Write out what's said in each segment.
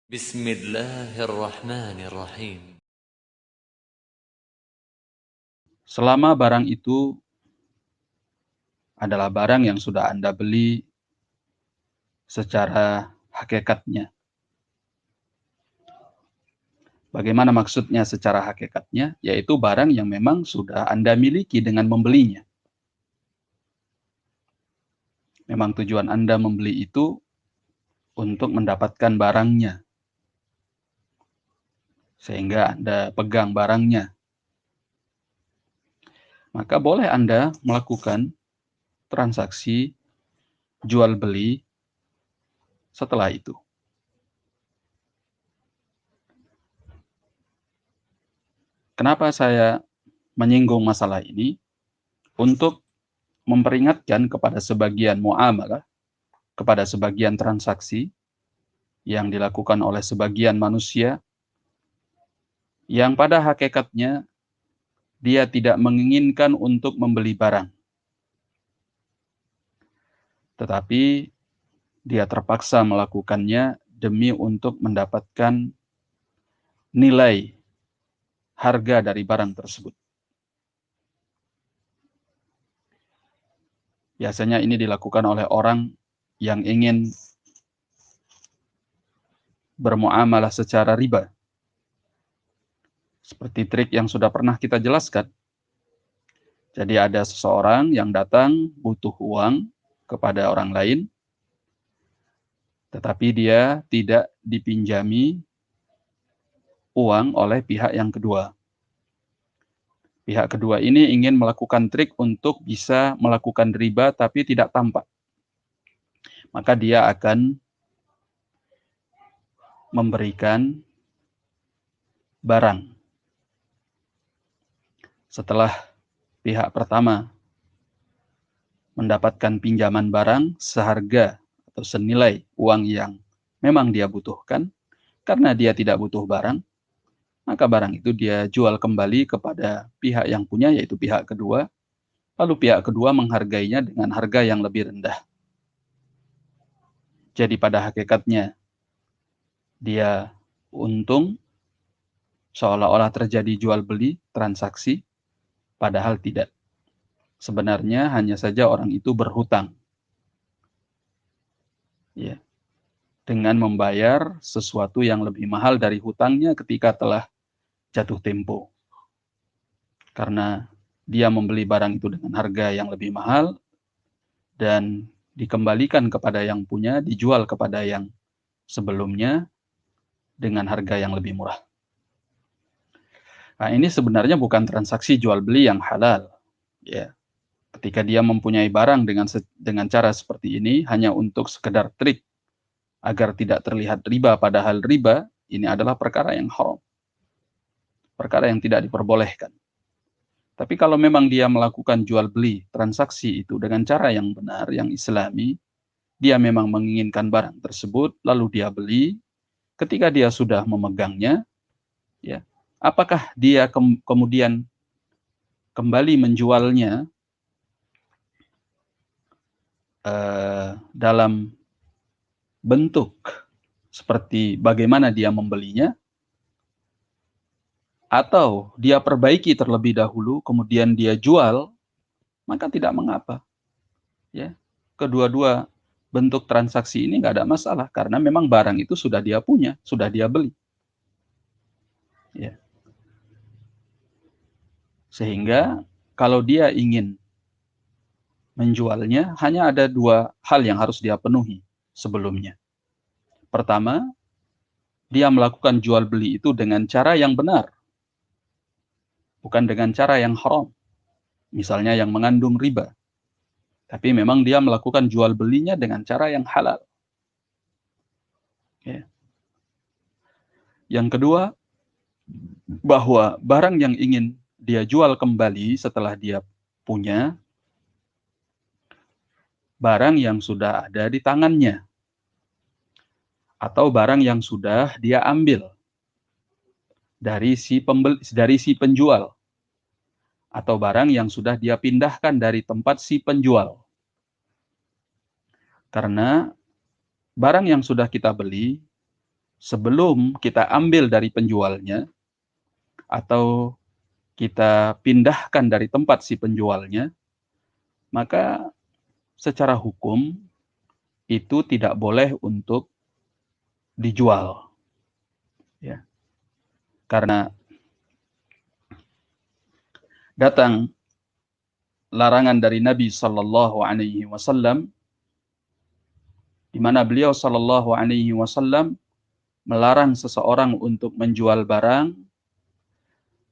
Bismillahirrahmanirrahim. Selama barang itu adalah barang yang sudah Anda beli secara hakikatnya. Bagaimana maksudnya secara hakikatnya? Yaitu barang yang memang sudah Anda miliki dengan membelinya. Memang tujuan Anda membeli itu untuk mendapatkan barangnya. Sehingga Anda pegang barangnya. Maka boleh Anda melakukan transaksi jual beli setelah itu. Kenapa saya menyinggung masalah ini? Untuk memperingatkan kepada sebagian muamalah, kepada sebagian transaksi yang dilakukan oleh sebagian manusia yang pada hakikatnya dia tidak menginginkan untuk membeli barang. Tetapi dia terpaksa melakukannya demi untuk mendapatkan nilai harga dari barang tersebut. Biasanya ini dilakukan oleh orang yang ingin bermuamalah secara riba. Seperti trik yang sudah pernah kita jelaskan. Jadi ada seseorang yang datang butuh uang kepada orang lain, tetapi dia tidak dipinjami uang oleh pihak yang kedua. Pihak kedua ini ingin melakukan trik untuk bisa melakukan riba tapi tidak tampak. Maka dia akan memberikan barang. Setelah pihak pertama mendapatkan pinjaman barang seharga atau senilai uang yang memang dia butuhkan, karena dia tidak butuh barang, maka barang itu dia jual kembali kepada pihak yang punya, yaitu pihak kedua, lalu pihak kedua menghargainya dengan harga yang lebih rendah. Jadi pada hakikatnya dia untung, seolah-olah terjadi jual beli transaksi, padahal tidak. Sebenarnya hanya saja orang itu berhutang, ya, dengan membayar sesuatu yang lebih mahal dari hutangnya ketika telah jatuh tempo. Karena dia membeli barang itu dengan harga yang lebih mahal dan dikembalikan kepada yang punya, dijual kepada yang sebelumnya dengan harga yang lebih murah. Nah, ini sebenarnya bukan transaksi jual beli yang halal, ya. Ketika dia mempunyai barang dengan cara seperti ini hanya untuk sekedar trik agar tidak terlihat riba, padahal riba ini adalah perkara yang haram, perkara yang tidak diperbolehkan. Tapi kalau memang dia melakukan jual beli transaksi itu dengan cara yang benar, yang islami, dia memang menginginkan barang tersebut, lalu dia beli, ketika dia sudah memegangnya, ya, apakah dia kemudian kembali menjualnya dalam bentuk seperti bagaimana dia membelinya, atau dia perbaiki terlebih dahulu, kemudian dia jual, maka tidak mengapa. Ya, kedua-dua bentuk transaksi ini nggak ada masalah, karena memang barang itu sudah dia punya, sudah dia beli. Ya. Sehingga kalau dia ingin menjualnya, hanya ada dua hal yang harus dia penuhi sebelumnya. Pertama, dia melakukan jual beli itu dengan cara yang benar, bukan dengan cara yang haram, misalnya yang mengandung riba. Tapi memang dia melakukan jual belinya dengan cara yang halal. Ya. Yang kedua, bahwa barang yang ingin dia jual kembali setelah dia punya, barang yang sudah ada di tangannya, atau barang yang sudah dia ambil dari si penjual, atau barang yang sudah dia pindahkan dari tempat si penjual. Karena barang yang sudah kita beli sebelum kita ambil dari penjualnya atau kita pindahkan dari tempat si penjualnya, maka secara hukum itu tidak boleh untuk dijual. Ya. Karena datang larangan dari Nabi Sallallahu Alaihi Wasallam, di mana beliau Sallallahu Alaihi Wasallam melarang seseorang untuk menjual barang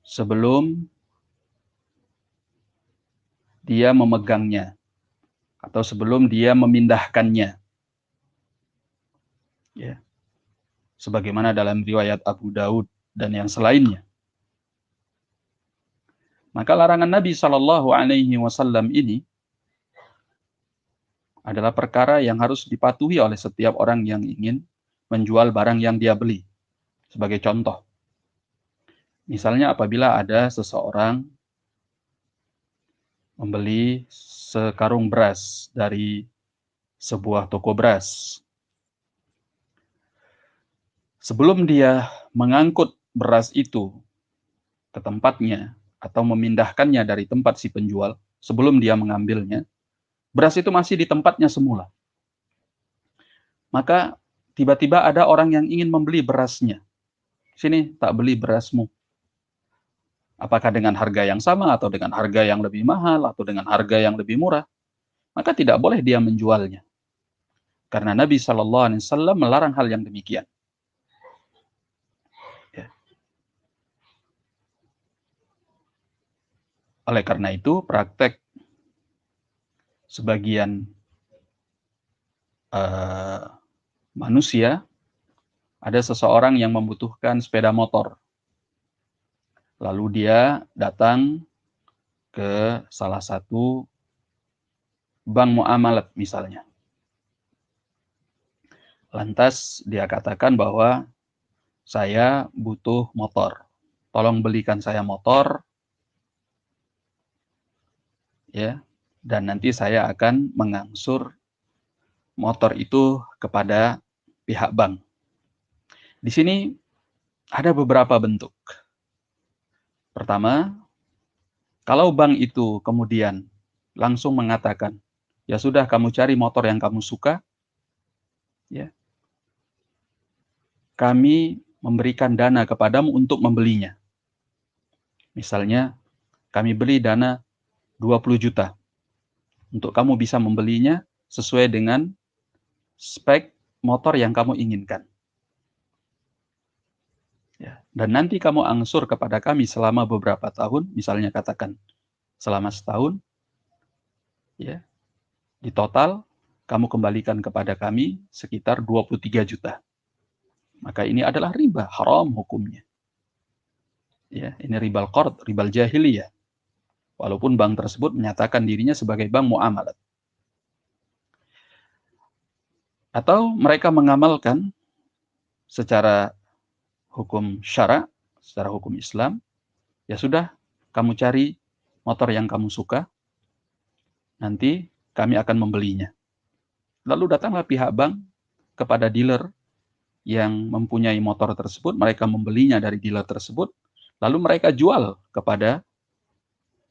sebelum dia memegangnya atau sebelum dia memindahkannya. Ya. Sebagaimana dalam riwayat Abu Daud dan yang selainnya. Maka larangan Nabi Shallallahu Alaihi Wasallam ini adalah perkara yang harus dipatuhi oleh setiap orang yang ingin menjual barang yang dia beli. Sebagai contoh, misalnya apabila ada seseorang membeli sekarung beras dari sebuah toko beras. Sebelum dia mengangkut beras itu ke tempatnya atau memindahkannya dari tempat si penjual, sebelum dia mengambilnya, beras itu masih di tempatnya semula. Maka tiba-tiba ada orang yang ingin membeli berasnya. Sini, tak beli berasmu. Apakah dengan harga yang sama atau dengan harga yang lebih mahal atau dengan harga yang lebih murah? Maka tidak boleh dia menjualnya. Karena Nabi Shallallahu Alaihi Wasallam melarang hal yang demikian. Ya. Oleh karena itu, praktek sebagian manusia, ada seseorang yang membutuhkan sepeda motor. Lalu dia datang ke salah satu bank muamalat misalnya. Lantas dia katakan bahwa saya butuh motor. Tolong belikan saya motor. Ya, dan nanti saya akan mengangsur motor itu kepada pihak bank. Di sini ada beberapa bentuk. Pertama, kalau bank itu kemudian langsung mengatakan, ya sudah kamu cari motor yang kamu suka, ya, kami memberikan dana kepadamu untuk membelinya. Misalnya, kami beri dana 20 juta untuk kamu bisa membelinya sesuai dengan spek motor yang kamu inginkan. Ya, dan nanti kamu angsur kepada kami selama beberapa tahun, misalnya katakan selama setahun, ya, di total kamu kembalikan kepada kami sekitar 23 juta. Maka ini adalah riba, haram hukumnya. Ya, ini ribal qard, ribal jahiliyah. Walaupun bank tersebut menyatakan dirinya sebagai bank muamalat. Atau mereka mengamalkan secara hukum syara, secara hukum Islam, ya sudah, kamu cari motor yang kamu suka, nanti kami akan membelinya. Lalu datanglah pihak bank kepada dealer yang mempunyai motor tersebut, mereka membelinya dari dealer tersebut, lalu mereka jual kepada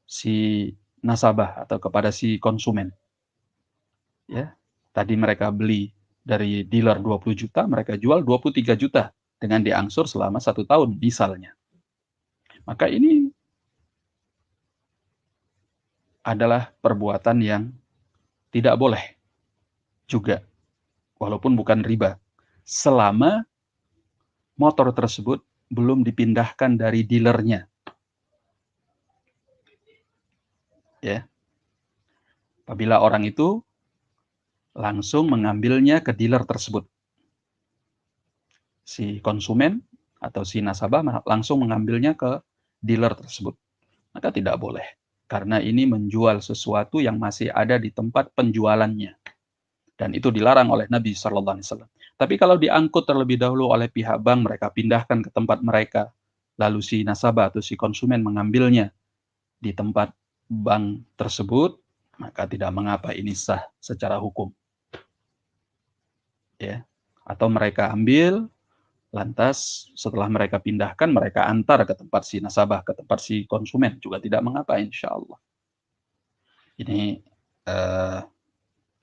si nasabah atau kepada si konsumen. Ya, tadi mereka beli dari dealer 20 juta, mereka jual 23 juta dengan diangsur selama 1 tahun misalnya. Maka ini adalah perbuatan yang tidak boleh juga, walaupun bukan riba, selama motor tersebut belum dipindahkan dari dealernya. Ya. Apabila orang itu langsung mengambilnya ke dealer tersebut. Si konsumen atau si nasabah langsung mengambilnya ke dealer tersebut. Maka tidak boleh. Karena ini menjual sesuatu yang masih ada di tempat penjualannya. Dan itu dilarang oleh Nabi SAW. Tapi kalau diangkut terlebih dahulu oleh pihak bank, mereka pindahkan ke tempat mereka. Lalu si nasabah atau si konsumen mengambilnya di tempat bank tersebut, maka tidak mengapa, ini sah secara hukum. Ya. Atau mereka ambil, Lantas setelah mereka pindahkan, mereka antar ke tempat si nasabah, ke tempat si konsumen, juga tidak mengapa insya Allah. Ini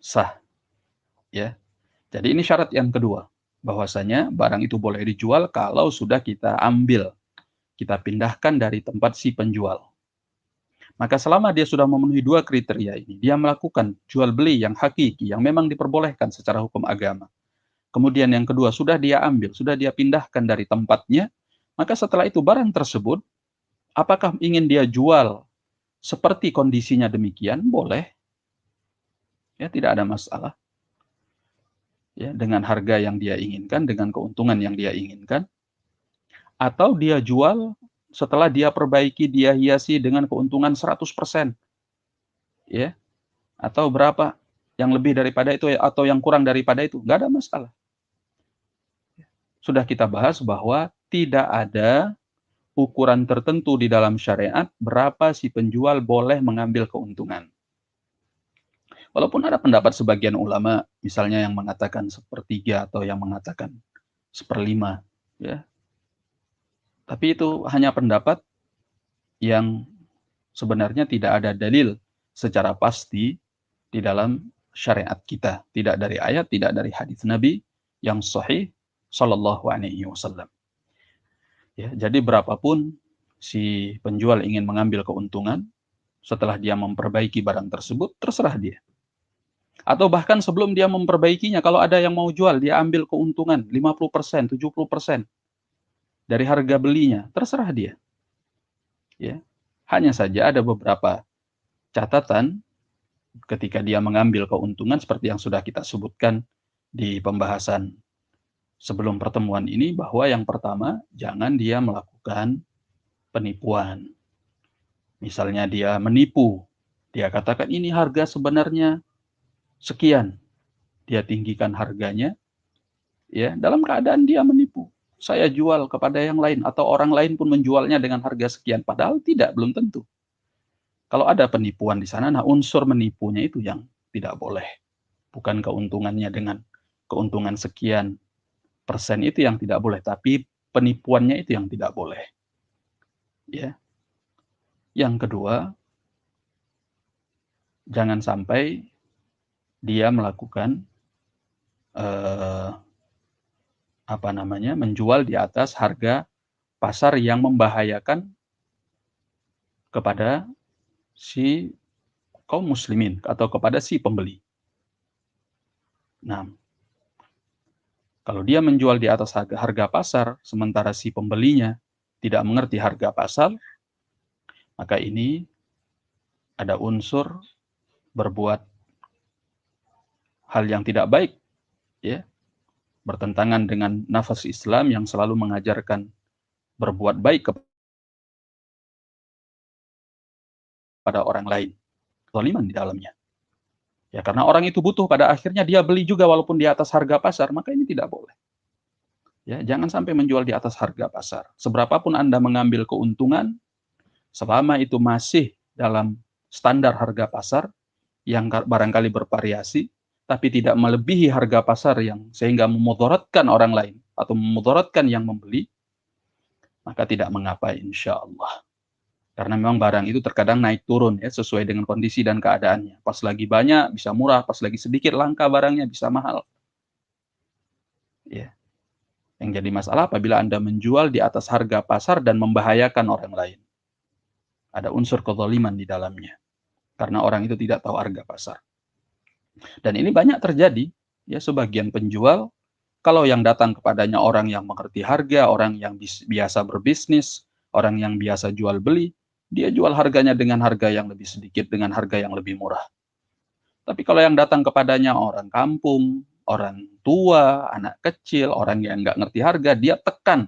sah, ya. Jadi ini syarat yang kedua, bahwasanya barang itu boleh dijual kalau sudah kita ambil, kita pindahkan dari tempat si penjual. Maka selama dia sudah memenuhi dua kriteria ini, dia melakukan jual beli yang hakiki, yang memang diperbolehkan secara hukum agama. Kemudian yang kedua, sudah dia ambil, sudah dia pindahkan dari tempatnya, maka setelah itu barang tersebut, apakah ingin dia jual seperti kondisinya demikian? Boleh. Ya, tidak ada masalah. Ya, dengan harga yang dia inginkan, dengan keuntungan yang dia inginkan. Atau dia jual setelah dia perbaiki, dia hiasi dengan keuntungan 100%. Ya. Atau berapa yang lebih daripada itu atau yang kurang daripada itu, nggak ada masalah. Sudah kita bahas bahwa tidak ada ukuran tertentu di dalam syariat berapa si penjual boleh mengambil keuntungan. Walaupun ada pendapat sebagian ulama, misalnya yang mengatakan 1/3 atau yang mengatakan 1/5, ya. Tapi itu hanya pendapat yang sebenarnya tidak ada dalil secara pasti di dalam syariat kita, tidak dari ayat, tidak dari hadis Nabi yang sahih sallallahu alaihi wasallam. Ya, jadi berapapun si penjual ingin mengambil keuntungan setelah dia memperbaiki barang tersebut, terserah dia. Atau bahkan sebelum dia memperbaikinya, kalau ada yang mau jual, dia ambil keuntungan 50%, 70% dari harga belinya, terserah dia. Ya. Hanya saja ada beberapa catatan ketika dia mengambil keuntungan seperti yang sudah kita sebutkan di pembahasan sebelum pertemuan ini, bahwa yang pertama, jangan dia melakukan penipuan. Misalnya dia menipu, dia katakan ini harga sebenarnya sekian, dia tinggikan harganya, ya, dalam keadaan dia menipu. Saya jual kepada yang lain, atau orang lain pun menjualnya dengan harga sekian, padahal tidak, belum tentu. Kalau ada penipuan di sana, nah unsur menipunya itu yang tidak boleh. Bukan keuntungannya dengan keuntungan sekian persen itu yang tidak boleh, tapi penipuannya itu yang tidak boleh. Ya. Yang kedua, jangan sampai dia melakukan menjual di atas harga pasar yang membahayakan kepada si kaum muslimin atau kepada si pembeli. Nah, kalau dia menjual di atas harga pasar, sementara si pembelinya tidak mengerti harga pasar, maka ini ada unsur berbuat hal yang tidak baik, ya, bertentangan dengan nafas Islam yang selalu mengajarkan berbuat baik kepada orang lain, zaliman di dalamnya. Ya, karena orang itu butuh, pada akhirnya dia beli juga walaupun di atas harga pasar, maka ini tidak boleh. Ya, jangan sampai menjual di atas harga pasar. Seberapapun Anda mengambil keuntungan, selama itu masih dalam standar harga pasar yang barangkali bervariasi, tapi tidak melebihi harga pasar yang sehingga memudaratkan orang lain atau memudaratkan yang membeli, maka tidak mengapa insya Allah. Karena memang barang itu terkadang naik turun ya sesuai dengan kondisi dan keadaannya. Pas lagi banyak bisa murah, pas lagi sedikit langka barangnya bisa mahal. Ya. Yang jadi masalah apabila Anda menjual di atas harga pasar dan membahayakan orang lain. Ada unsur kezaliman di dalamnya. Karena orang itu tidak tahu harga pasar. Dan ini banyak terjadi, ya, sebagian penjual kalau yang datang kepadanya orang yang mengerti harga, orang yang biasa berbisnis, orang yang biasa jual beli, dia jual harganya dengan harga yang lebih sedikit, dengan harga yang lebih murah. Tapi kalau yang datang kepadanya orang kampung, orang tua, anak kecil, orang yang nggak ngerti harga, dia tekan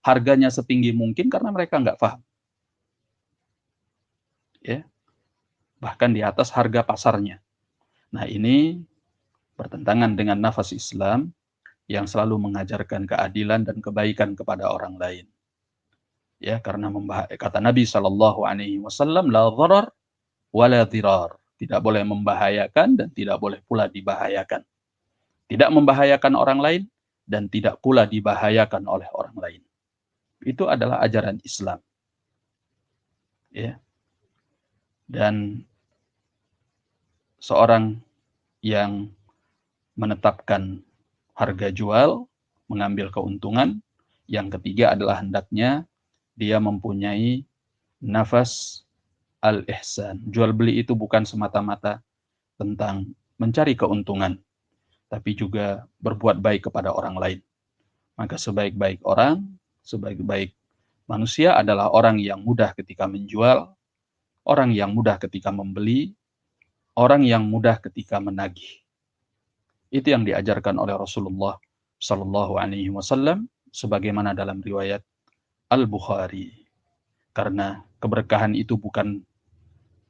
harganya setinggi mungkin karena mereka nggak paham. Ya, bahkan di atas harga pasarnya. Nah, ini bertentangan dengan nafas Islam yang selalu mengajarkan keadilan dan kebaikan kepada orang lain. Ya, karena kata Nabi Shallallahu Alaihi Wasallam, la dharar wa la dhirar, tidak boleh membahayakan dan tidak boleh pula dibahayakan. Tidak membahayakan orang lain dan tidak pula dibahayakan oleh orang lain. Itu adalah ajaran Islam. Ya. Dan seorang yang menetapkan harga jual, mengambil keuntungan, yang ketiga adalah hendaknya dia mempunyai nafas al-ihsan. Jual beli itu bukan semata-mata tentang mencari keuntungan, tapi juga berbuat baik kepada orang lain. Maka sebaik-baik orang, sebaik-baik manusia adalah orang yang mudah ketika menjual, orang yang mudah ketika membeli, orang yang mudah ketika menagih. Itu yang diajarkan oleh Rasulullah Shallallahu Alaihi Wasallam, sebagaimana dalam riwayat Al-Bukhari. Karena keberkahan itu bukan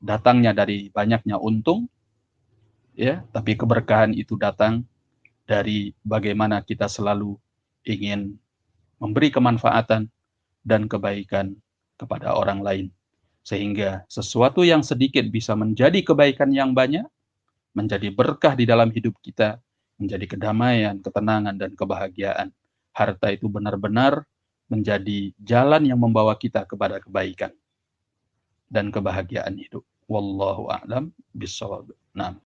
datangnya dari banyaknya untung, ya, tapi keberkahan itu datang dari bagaimana kita selalu ingin memberi kemanfaatan dan kebaikan kepada orang lain. Sehingga sesuatu yang sedikit bisa menjadi kebaikan yang banyak, menjadi berkah di dalam hidup kita, menjadi kedamaian, ketenangan, dan kebahagiaan. Harta itu benar-benar menjadi jalan yang membawa kita kepada kebaikan dan kebahagiaan hidup. Wallahu a'lam bishawab. Nah.